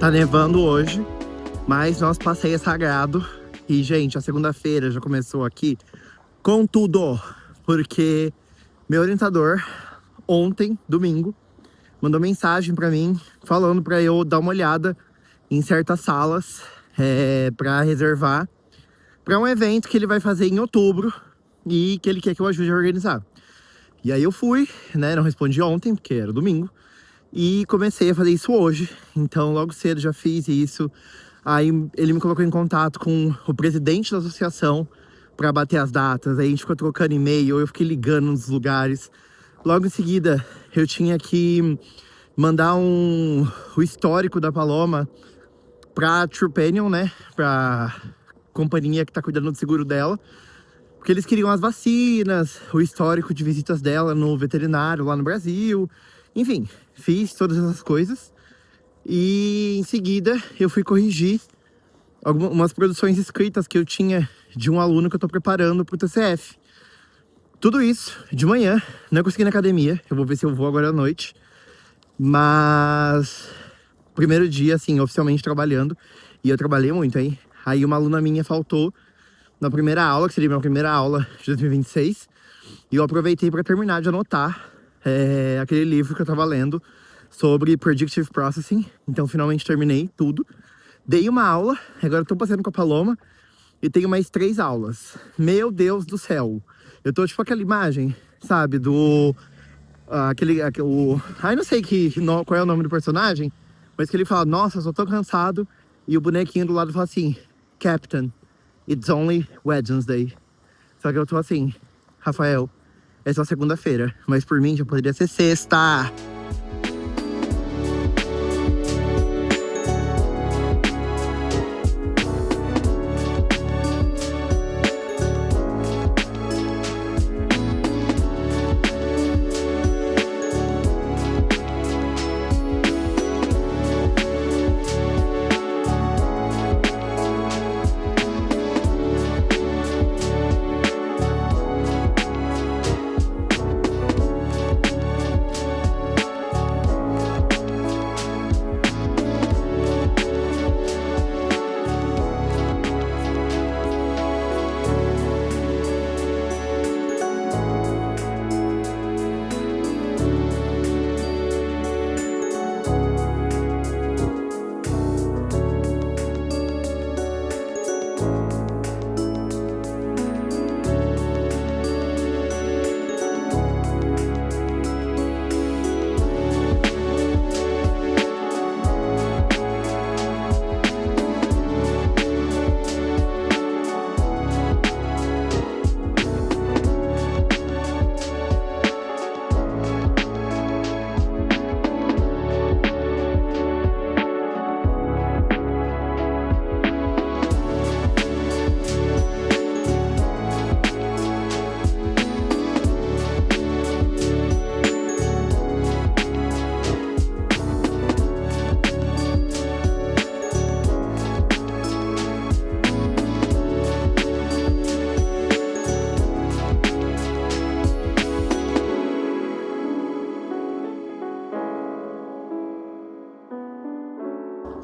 Tá nevando hoje, mas nosso passeio é sagrado. E, gente, a segunda-feira já começou aqui com tudo, porque meu orientador, ontem, domingo, mandou mensagem pra mim, falando pra eu dar uma olhada em certas salas pra reservar pra um evento que ele vai fazer em outubro e que ele quer que eu ajude a organizar. E aí eu fui, né, não respondi ontem, porque era domingo, e comecei a fazer isso hoje. Então logo cedo já fiz isso. Aí ele me colocou em contato com o presidente da associação para bater as datas. Aí a gente ficou trocando e-mail, eu fiquei ligando nos lugares. Logo em seguida eu tinha que mandar o histórico da Paloma pra Trupanion, né, pra companhia que tá cuidando do seguro dela. Porque eles queriam as vacinas, o histórico de visitas dela no veterinário lá no Brasil. Enfim, fiz todas essas coisas. E em seguida eu fui corrigir algumas produções escritas que eu tinha de um aluno que eu tô preparando pro TCF. Tudo isso de manhã, não consegui ir na academia, eu vou ver se eu vou agora à noite. Mas primeiro dia, assim, oficialmente trabalhando, e eu trabalhei muito, hein? Aí uma aluna minha faltou na primeira aula, que seria minha primeira aula de 2026, e eu aproveitei para terminar de anotar aquele livro que eu tava lendo sobre Predictive Processing. Então finalmente terminei tudo. Dei uma aula, agora eu tô passeando com a Paloma e tenho mais 3 aulas. Meu Deus do céu. Eu tô tipo aquela imagem, sabe, do... Ai, não sei qual é o nome do personagem, mas que ele fala, nossa, eu só tô cansado. E o bonequinho do lado fala assim, Captain, it's only Wednesday. Só que eu tô assim, Rafael, é só segunda-feira, mas por mim já poderia ser sexta.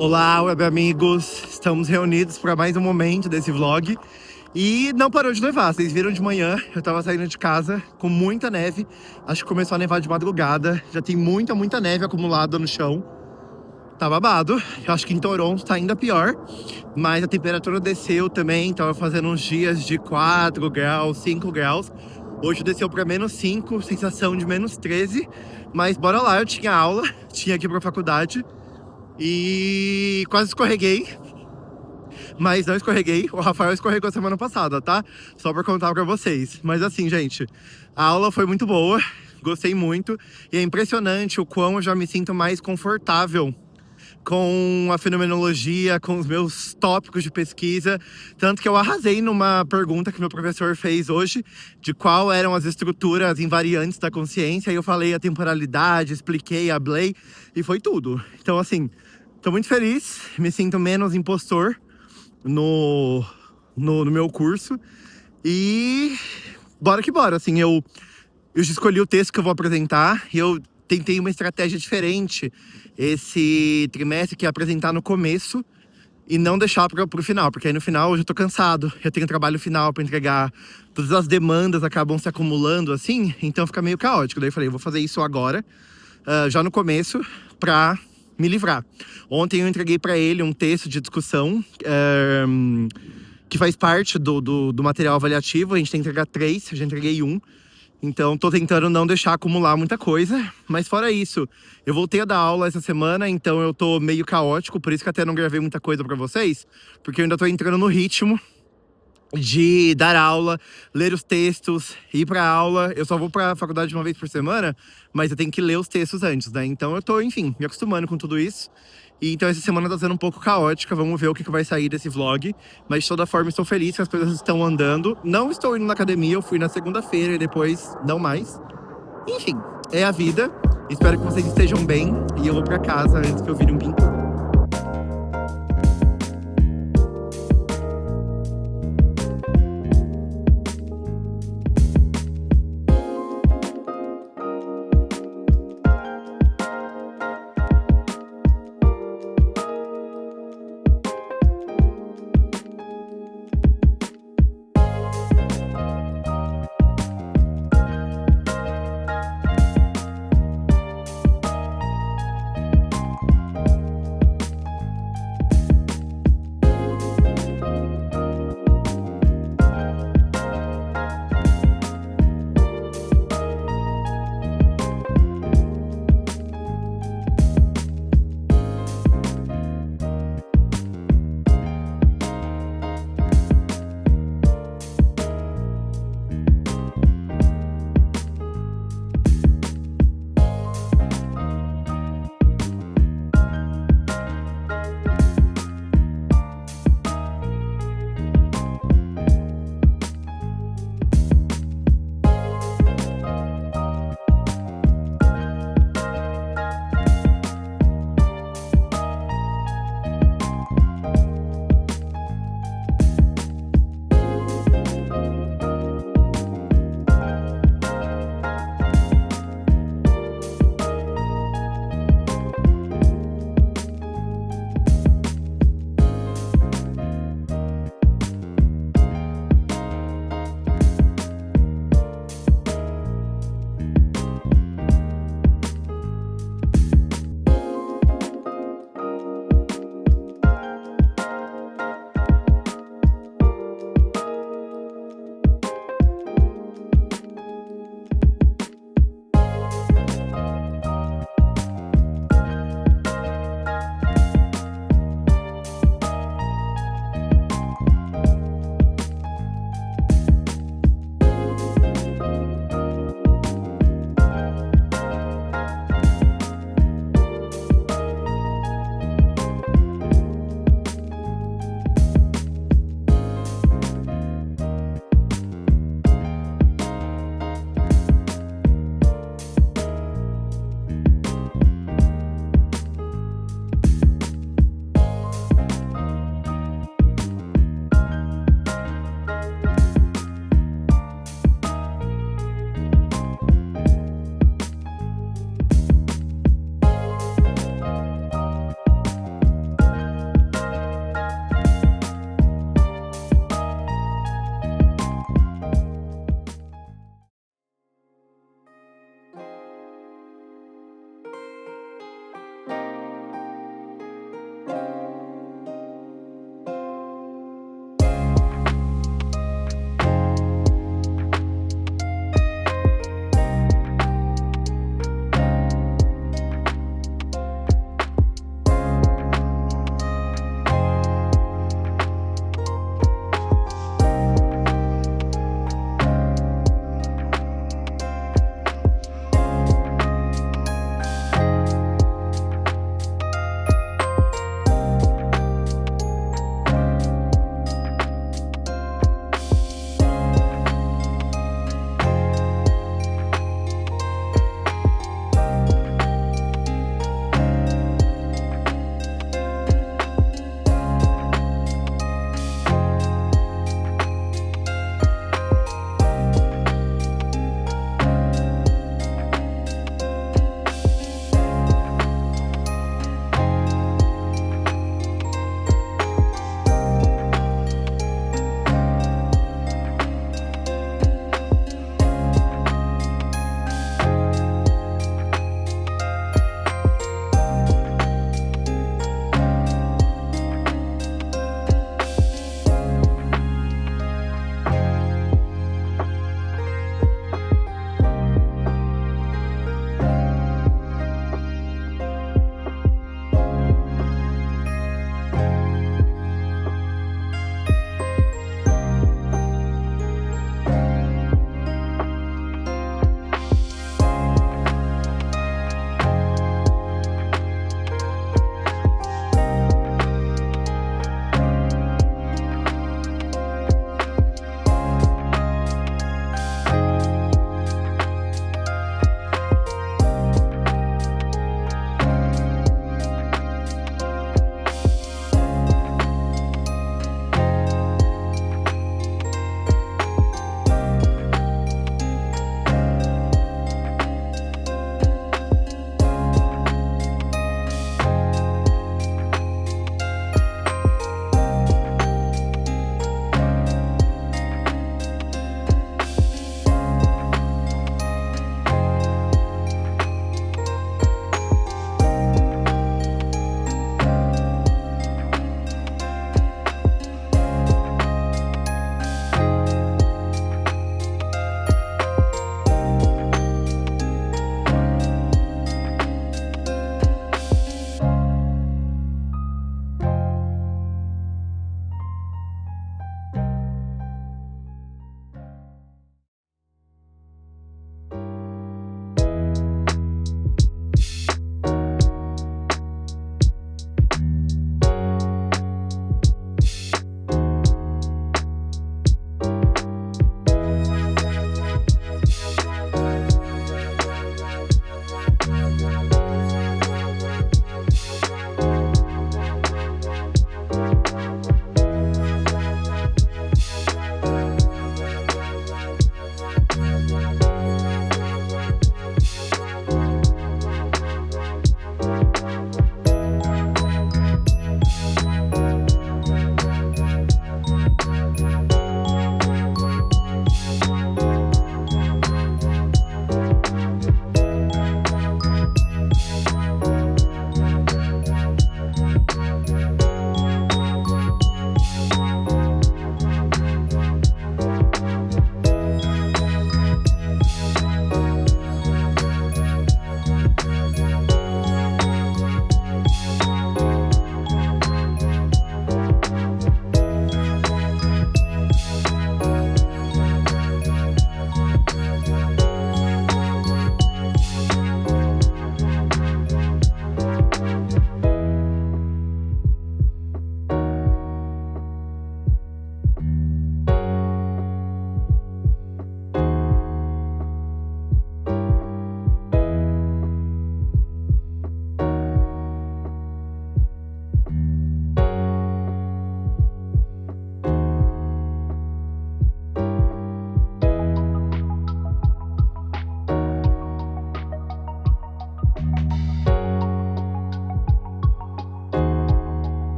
Olá, web amigos! Estamos reunidos para mais um momento desse vlog. E não parou de nevar, vocês viram de manhã, eu tava saindo de casa com muita neve. Acho que começou a nevar de madrugada, já tem muita neve acumulada no chão. Tá babado, eu acho que em Toronto tá ainda pior. Mas a temperatura desceu também, tava fazendo uns dias de 4 graus, 5 graus. Hoje desceu pra -5, sensação de -13. Mas bora lá, eu tinha aula, tinha que ir pra faculdade. E quase escorreguei, mas não escorreguei. O Rafael escorregou semana passada, tá? Só pra contar pra vocês. Mas assim, gente, a aula foi muito boa, gostei muito. E é impressionante o quão eu já me sinto mais confortável com a fenomenologia, com os meus tópicos de pesquisa. Tanto que eu arrasei numa pergunta que meu professor fez hoje, de qual eram as estruturas invariantes da consciência. E eu falei a temporalidade, expliquei, hablei, e foi tudo. Então assim, tô muito feliz, me sinto menos impostor no meu curso. E bora que bora, assim, eu escolhi o texto que eu vou apresentar. E eu tentei uma estratégia diferente esse trimestre, que é apresentar no começo e não deixar pro final, porque aí no final eu já tô cansado, eu tenho trabalho final pra entregar, todas as demandas acabam se acumulando assim, então fica meio caótico. Daí eu falei, eu vou fazer isso agora, já no começo, pra me livrar. Ontem eu entreguei pra ele um texto de discussão, que faz parte do material avaliativo. A gente tem que entregar 3, eu já entreguei 1. Então, tô tentando não deixar acumular muita coisa. Mas fora isso, eu voltei a dar aula essa semana, então eu tô meio caótico. Por isso que até não gravei muita coisa pra vocês. Porque eu ainda tô entrando no ritmo de dar aula, ler os textos, ir pra aula. Eu só vou pra faculdade uma vez por semana, mas eu tenho que ler os textos antes, né? Então eu tô, enfim, me acostumando com tudo isso. E então essa semana tá sendo um pouco caótica, vamos ver o que vai sair desse vlog. Mas de toda forma estou feliz que as coisas estão andando. Não estou indo na academia, eu fui na segunda-feira e depois não mais. Enfim, é a vida. Espero que vocês estejam bem e eu vou pra casa antes que eu vire um pintor.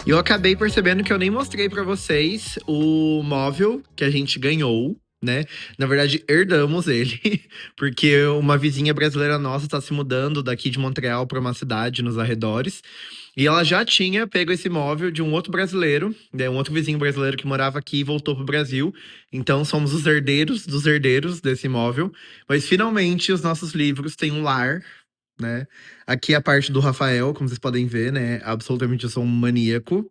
E eu acabei percebendo que eu nem mostrei pra vocês o móvel que a gente ganhou, né? Na verdade, herdamos ele, porque uma vizinha brasileira nossa tá se mudando daqui de Montreal pra uma cidade nos arredores. E ela já tinha pego esse móvel de um outro brasileiro, né, um outro vizinho brasileiro que morava aqui e voltou pro Brasil. Então somos os herdeiros dos herdeiros desse móvel. Mas finalmente os nossos livros têm um lar, né? Aqui é a parte do Rafael, como vocês podem ver, né? Absolutamente eu sou um maníaco.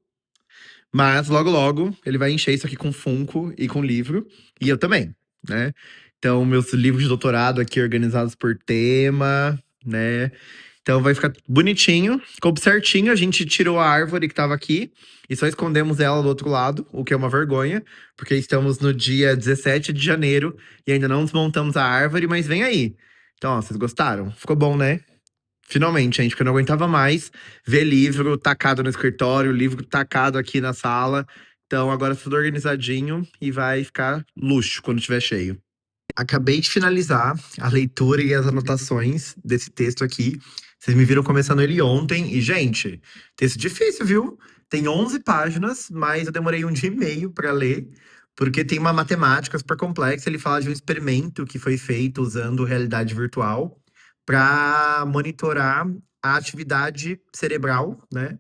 Mas logo logo ele vai encher isso aqui com Funko e com livro. E eu também, né? Então, meus livros de doutorado aqui organizados por tema, né? Então vai ficar bonitinho, coube certinho. A gente tirou a árvore que tava aqui e só escondemos ela do outro lado, o que é uma vergonha, porque estamos no dia 17 de janeiro e ainda não desmontamos a árvore, mas vem aí. Então, ó, vocês gostaram? Ficou bom, né? Finalmente, gente, porque eu não aguentava mais ver livro tacado no escritório, livro tacado aqui na sala. Então agora tá tudo organizadinho e vai ficar luxo quando estiver cheio. Acabei de finalizar a leitura e as anotações desse texto aqui. Vocês me viram começando ele ontem. E, gente, texto difícil, viu? Tem 11 páginas, mas eu demorei um dia e meio para ler, porque tem uma matemática super complexa. Ele fala de um experimento que foi feito usando realidade virtual para monitorar a atividade cerebral, né?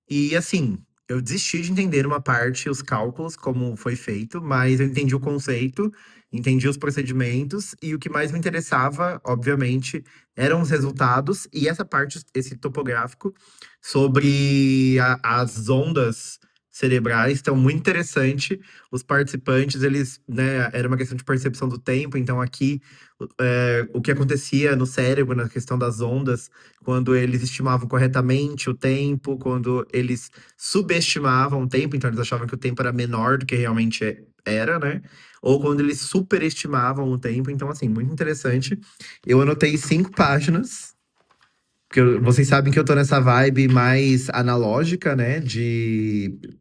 E assim, eu desisti de entender uma parte, os cálculos, como foi feito, mas eu entendi o conceito, entendi os procedimentos, e o que mais me interessava, obviamente, eram os resultados e essa parte, esse topográfico sobre as ondas cerebrais, então muito interessante. Os participantes, eles, né, era uma questão de percepção do tempo, então aqui o que acontecia no cérebro na questão das ondas quando eles estimavam corretamente o tempo, quando eles subestimavam o tempo, então eles achavam que o tempo era menor do que realmente era, né? Ou quando eles superestimavam o tempo. Então, assim, muito interessante. Eu anotei 5 páginas. Porque vocês sabem que eu tô nessa vibe mais analógica, né?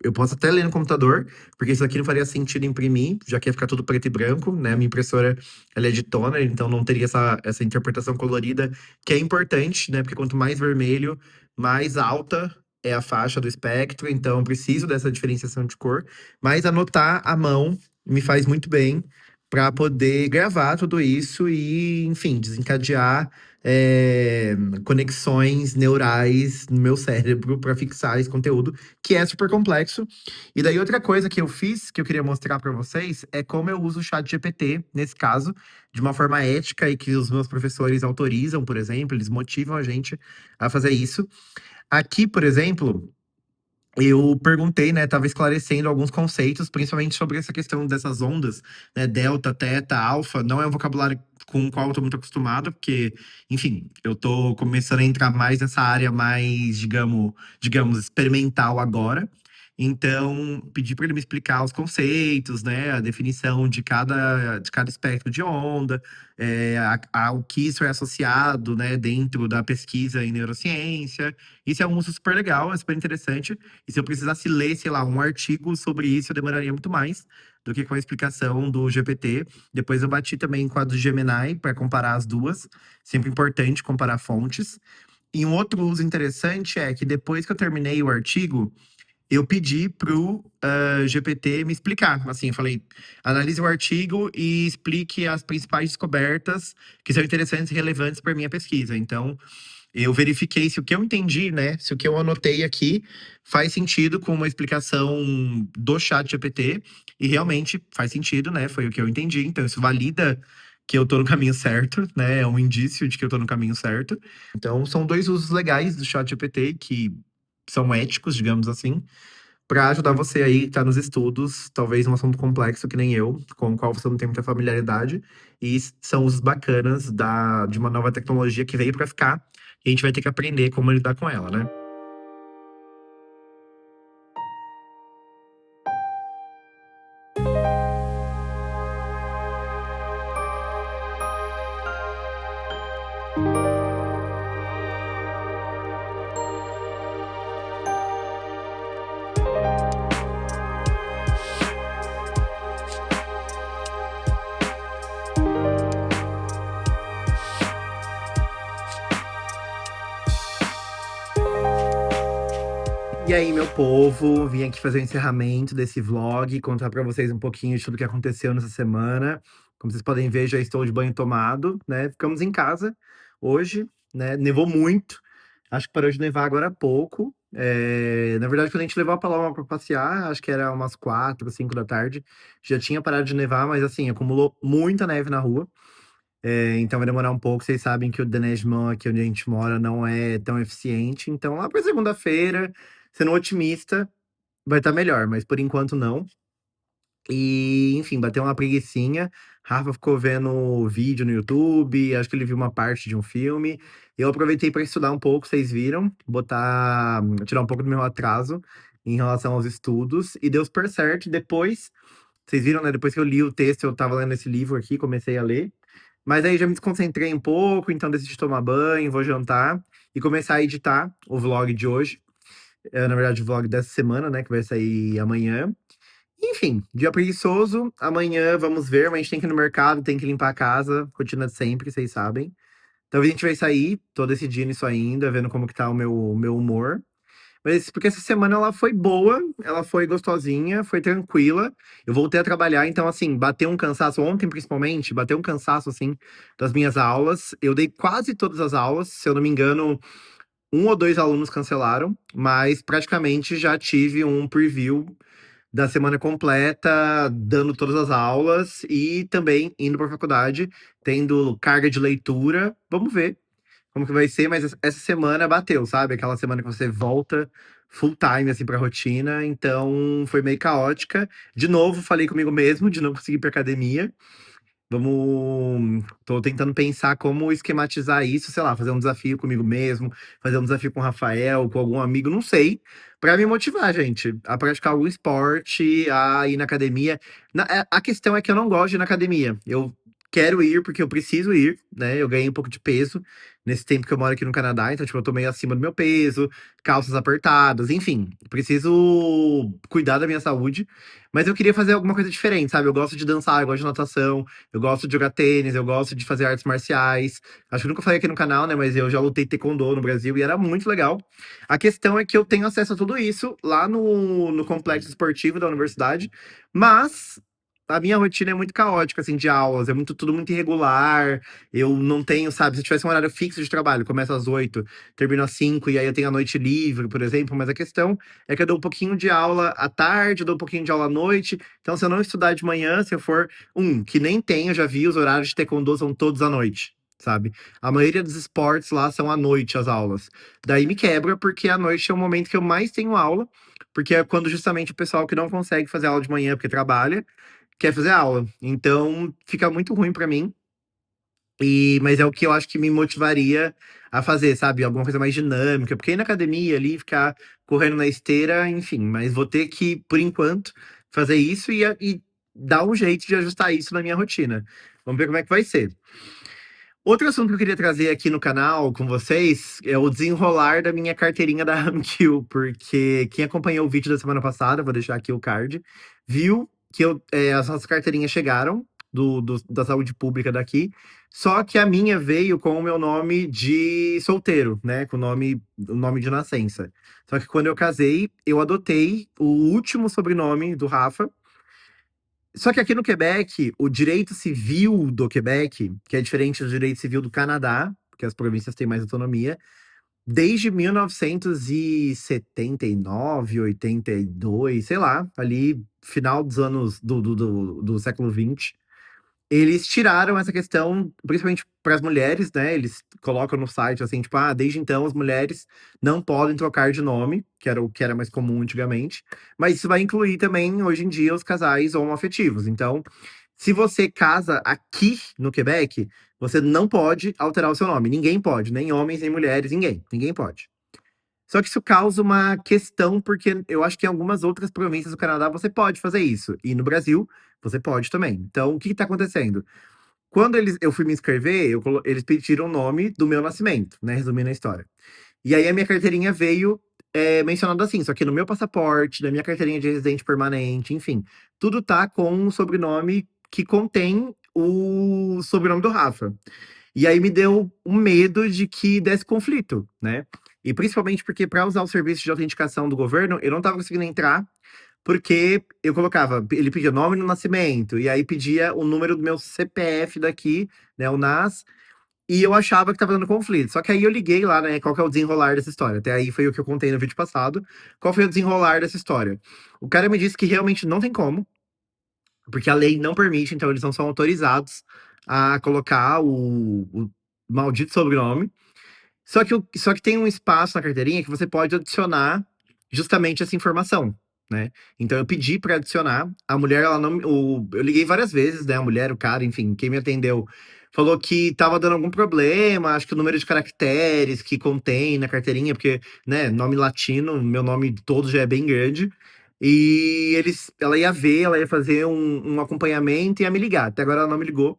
Eu posso até ler no computador, porque isso aqui não faria sentido imprimir, já que ia ficar tudo preto e branco, né? Minha impressora, ela é de toner, então não teria essa interpretação colorida, que é importante, né? Porque quanto mais vermelho, mais alta é a faixa do espectro, então eu preciso dessa diferenciação de cor. Mas anotar à mão me faz muito bem para poder gravar tudo isso e, enfim, desencadear é, conexões neurais no meu cérebro para fixar esse conteúdo, que é super complexo. E daí outra coisa que eu fiz, que eu queria mostrar para vocês, é como eu uso o chat GPT, nesse caso, de uma forma ética e que os meus professores autorizam, por exemplo, eles motivam a gente a fazer isso. Aqui, por exemplo, eu perguntei, né, tava esclarecendo alguns conceitos, principalmente sobre essa questão dessas ondas, né, delta, teta, alfa, não é um vocabulário com o qual eu tô muito acostumado, porque, enfim, eu tô começando a entrar mais nessa área mais, digamos, experimental agora. Então, pedi para ele me explicar os conceitos, né, a definição de cada espectro de onda, ao que isso é associado, né, dentro da pesquisa em neurociência. Isso é um uso super legal, é super interessante. E se eu precisasse ler, sei lá, um artigo sobre isso, eu demoraria muito mais do que com a explicação do GPT. Depois eu bati também com a do Gemini para comparar as duas. Sempre importante comparar fontes. E um outro uso interessante é que depois que eu terminei o artigo, eu pedi pro GPT me explicar. Assim, eu falei, analise o artigo e explique as principais descobertas que são interessantes e relevantes para minha pesquisa. Então, eu verifiquei se o que eu entendi, né? Se o que eu anotei aqui faz sentido com uma explicação do chat GPT. E realmente faz sentido, né? Foi o que eu entendi. Então, isso valida que eu tô no caminho certo, né? É um indício de que eu tô no caminho certo. Então, são 2 usos legais do chat GPT que são éticos, digamos assim, para ajudar você aí que tá nos estudos, talvez um assunto complexo que nem eu, com o qual você não tem muita familiaridade. E são usos bacanas de uma nova tecnologia que veio para ficar. E a gente vai ter que aprender como lidar com ela, né? E aí, meu povo, vim aqui fazer o encerramento desse vlog, contar pra vocês um pouquinho de tudo que aconteceu nessa semana. Como vocês podem ver, já estou de banho tomado, né? Ficamos em casa hoje, né? Nevou muito. Acho que parou de nevar agora há pouco. Na verdade, quando a gente levou a Paloma pra passear, acho que era umas 4, 5 da tarde, já tinha parado de nevar, mas assim, acumulou muita neve na rua. Então vai demorar um pouco. Vocês sabem que o Denejman aqui onde a gente mora não é tão eficiente. Então lá pra segunda-feira, sendo otimista, vai estar melhor, mas por enquanto não. E, enfim, bateu uma preguicinha. Rafa ficou vendo vídeo no YouTube, acho que ele viu uma parte de um filme. Eu aproveitei para estudar um pouco, vocês viram, tirar um pouco do meu atraso em relação aos estudos, e deu super certo. Depois, vocês viram, né? Depois que eu li o texto, eu tava lendo esse livro aqui, comecei a ler. Mas aí já me desconcentrei um pouco, então decidi tomar banho, vou jantar e começar a editar o vlog de hoje. Na verdade, o vlog dessa semana, né? Que vai sair amanhã. Enfim, dia preguiçoso. Amanhã vamos ver, mas a gente tem que ir no mercado, tem que limpar a casa, rotina de sempre, vocês sabem. Talvez a gente vai sair, tô decidindo isso ainda, vendo como que tá o meu humor. Mas porque essa semana ela foi boa, ela foi gostosinha, foi tranquila. Eu voltei a trabalhar, então assim, bateu um cansaço ontem, principalmente, bateu um cansaço assim das minhas aulas. Eu dei quase todas as aulas, se eu não me engano, um ou dois alunos cancelaram, mas praticamente já tive um preview da semana completa, dando todas as aulas e também indo para a faculdade, tendo carga de leitura. Vamos ver como que vai ser, mas essa semana bateu, sabe? Aquela semana que você volta full time, assim, pra rotina. Então, foi meio caótica. De novo, falei comigo mesmo de não conseguir ir pra academia. Tô tentando pensar como esquematizar isso, sei lá, fazer um desafio comigo mesmo, fazer um desafio com o Rafael, com algum amigo, não sei, pra me motivar, gente, a praticar algum esporte, a ir na academia. A questão é que eu não gosto de ir na academia. Eu quero ir porque eu preciso ir, né? Eu ganhei um pouco de peso nesse tempo que eu moro aqui no Canadá, então, tipo, eu tô meio acima do meu peso, calças apertadas, enfim, preciso cuidar da minha saúde. Mas eu queria fazer alguma coisa diferente, sabe? Eu gosto de dançar, eu gosto de natação. Eu gosto de jogar tênis, eu gosto de fazer artes marciais. Acho que eu nunca falei aqui no canal, né? Mas eu já lutei taekwondo no Brasil e era muito legal. A questão é que eu tenho acesso a tudo isso lá no complexo esportivo da universidade, mas a minha rotina é muito caótica, assim, de aulas, é tudo muito irregular. Eu não tenho, sabe, se eu tivesse um horário fixo de trabalho, começa às 8, termina às 5, e aí eu tenho a noite livre, por exemplo, mas a questão é que eu dou um pouquinho de aula à tarde, eu dou um pouquinho de aula à noite. Então, se eu não estudar de manhã, se eu for que nem tem, eu já vi, os horários de taekwondo são todos à noite, sabe? A maioria dos esportes lá são à noite as aulas. Daí me quebra, porque à noite é o momento que eu mais tenho aula, porque é quando justamente o pessoal que não consegue fazer aula de manhã porque trabalha, quer fazer aula. Então fica muito ruim pra mim. Mas é o que eu acho que me motivaria a fazer, sabe? Alguma coisa mais dinâmica, porque ir na academia ali, ficar correndo na esteira, enfim, mas vou ter que, por enquanto, fazer isso e dar um jeito de ajustar isso na minha rotina. Vamos ver como é que vai ser. Outro assunto que eu queria trazer aqui no canal com vocês é o desenrolar da minha carteirinha da Amkill, porque quem acompanhou o vídeo da semana passada, vou deixar aqui o card, viu que as nossas carteirinhas chegaram da saúde pública daqui, só que a minha veio com o meu nome de solteiro, né? Com o nome de nascença. Só que quando eu casei, eu adotei o último sobrenome do Rafa. Só que aqui no Quebec, o direito civil do Quebec, que é diferente do direito civil do Canadá, porque as províncias têm mais autonomia, desde 1979, 82, sei lá, ali, final dos anos do século XX, eles tiraram essa questão, principalmente para as mulheres, né? Eles colocam no site assim, tipo, desde então as mulheres não podem trocar de nome, que era o que era mais comum antigamente. Mas isso vai incluir também, hoje em dia, os casais homoafetivos. Então, se você casa aqui no Quebec, você não pode alterar o seu nome. Ninguém pode, nem homens, nem mulheres, ninguém pode. Só que isso causa uma questão, porque eu acho que em algumas outras províncias do Canadá você pode fazer isso. E no Brasil, você pode também. Então, o que está acontecendo? Quando eu fui me inscrever, eles pediram o nome do meu nascimento, né? Resumindo a história. E aí a minha carteirinha veio mencionado assim, só que no meu passaporte, na minha carteirinha de residente permanente, enfim, tudo tá com um sobrenome que contém o sobrenome do Rafa. E aí me deu um medo de que desse conflito, né? E principalmente porque para usar o serviço de autenticação do governo, eu não estava conseguindo entrar, porque eu colocava, ele pedia nome no nascimento, e aí pedia o número do meu CPF daqui, né, o NAS, e eu achava que tava dando conflito. Só que aí eu liguei lá, né, qual que é o desenrolar dessa história. Até aí foi o que eu contei no vídeo passado. Qual foi o desenrolar dessa história? O cara me disse que realmente não tem como, porque a lei não permite, então eles não são autorizados a colocar o maldito sobrenome. Só que tem um espaço na carteirinha que você pode adicionar justamente essa informação, né? Então eu pedi para adicionar. A mulher, ela não. Eu liguei várias vezes, né? A mulher, o cara, enfim, quem me atendeu falou que tava dando algum problema. Acho que o número de caracteres que contém na carteirinha, porque, né, nome latino, meu nome todo já é bem grande. E ela ia ver, ela ia fazer um acompanhamento e ia me ligar. Até agora ela não me ligou.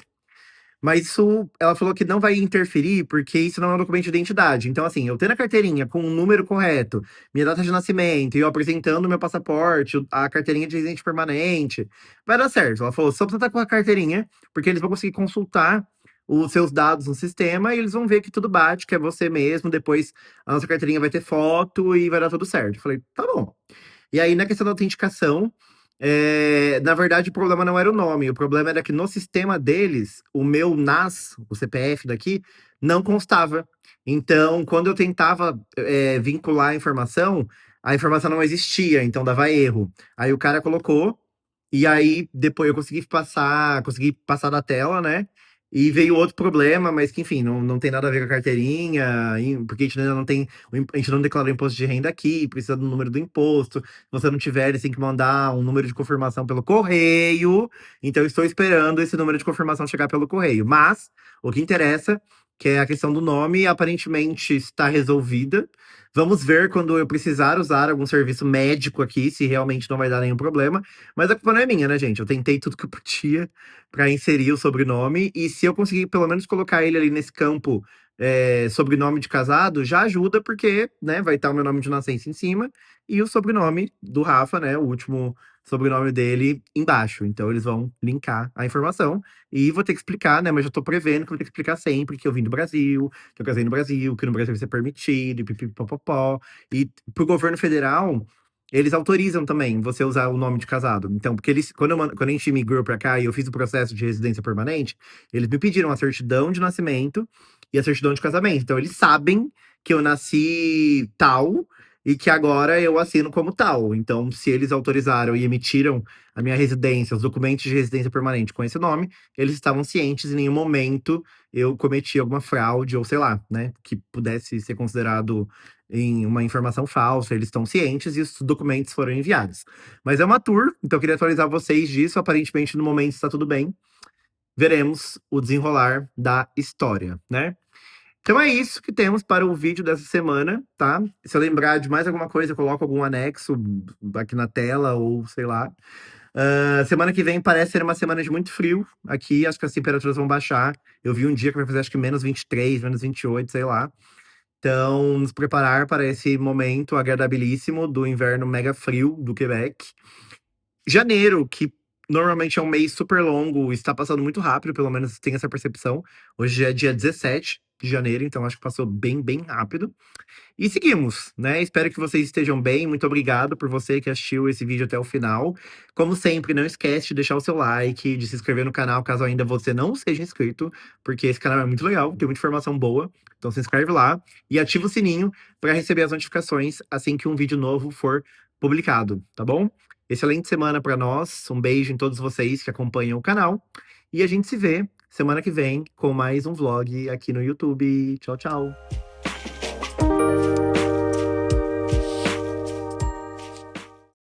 Mas isso, ela falou que não vai interferir, porque isso não é um documento de identidade. Então, assim, eu tendo a carteirinha com o número correto, minha data de nascimento, e eu apresentando meu passaporte, a carteirinha de residente permanente, vai dar certo. Ela falou, só precisa estar com a carteirinha, porque eles vão conseguir consultar os seus dados no sistema e eles vão ver que tudo bate, que é você mesmo. Depois a nossa carteirinha vai ter foto e vai dar tudo certo. Eu falei, tá bom. E aí, na questão da autenticação, na verdade, o problema não era o nome, o problema era que no sistema deles, o meu NAS, o CPF daqui, não constava. Então, quando eu tentava vincular a informação não existia, então dava erro. Aí o cara colocou, e aí depois eu consegui passar da tela, né? E veio outro problema, mas que enfim, não tem nada a ver com a carteirinha, porque a gente ainda não tem, a gente não declarou imposto de renda aqui, precisa do número do imposto. Se você não tiver, eles têm que mandar um número de confirmação pelo correio. Então eu estou esperando esse número de confirmação chegar pelo correio. Mas o que interessa, que é a questão do nome, aparentemente está resolvida. Vamos ver quando eu precisar usar algum serviço médico aqui, se realmente não vai dar nenhum problema. Mas a culpa não é minha, né, gente? Eu tentei tudo que eu podia para inserir o sobrenome. E se eu conseguir pelo menos colocar ele ali nesse campo, sobrenome de casado, já ajuda, porque, né, vai estar o meu nome de nascença em cima e o sobrenome do Rafa, né, o último sobrenome dele embaixo. Então eles vão linkar a informação. E vou ter que explicar, né? Mas já tô prevendo que vou ter que explicar sempre que eu vim do Brasil, que eu casei no Brasil, que no Brasil isso é permitido, e pipipopopó. E pro governo federal, eles autorizam também você usar o nome de casado. Então, porque eles, quando a gente migrou pra cá e eu fiz o processo de residência permanente, eles me pediram a certidão de nascimento e a certidão de casamento. Então, eles sabem que eu nasci tal e que agora eu assino como tal. Então, se eles autorizaram e emitiram a minha residência, os documentos de residência permanente com esse nome, eles estavam cientes, em nenhum momento eu cometi alguma fraude, ou sei lá, né, que pudesse ser considerado em uma informação falsa, eles estão cientes e os documentos foram enviados. Mas é uma tour, então eu queria atualizar vocês disso. Aparentemente, no momento está tudo bem. Veremos o desenrolar da história, né? Então é isso que temos para o vídeo dessa semana, tá? Se eu lembrar de mais alguma coisa, eu coloco algum anexo aqui na tela, ou sei lá. Semana que vem parece ser uma semana de muito frio aqui, acho que as temperaturas vão baixar. Eu vi um dia que vai fazer acho que menos 23, menos 28, sei lá. Então, nos preparar para esse momento agradabilíssimo do inverno mega frio do Quebec. Janeiro, que normalmente é um mês super longo, está passando muito rápido, pelo menos tem essa percepção. Hoje é dia 17 de janeiro, então acho que passou bem, bem rápido. E seguimos, né? Espero que vocês estejam bem. Muito obrigado por você que assistiu esse vídeo até o final. Como sempre, não esquece de deixar o seu like, de se inscrever no canal caso ainda você não seja inscrito, porque esse canal é muito legal, tem muita informação boa. Então se inscreve lá e ativa o sininho para receber as notificações assim que um vídeo novo for publicado, tá bom? Excelente semana para nós. Um beijo em todos vocês que acompanham o canal. E a gente se vê semana que vem com mais um vlog aqui no YouTube. Tchau, tchau.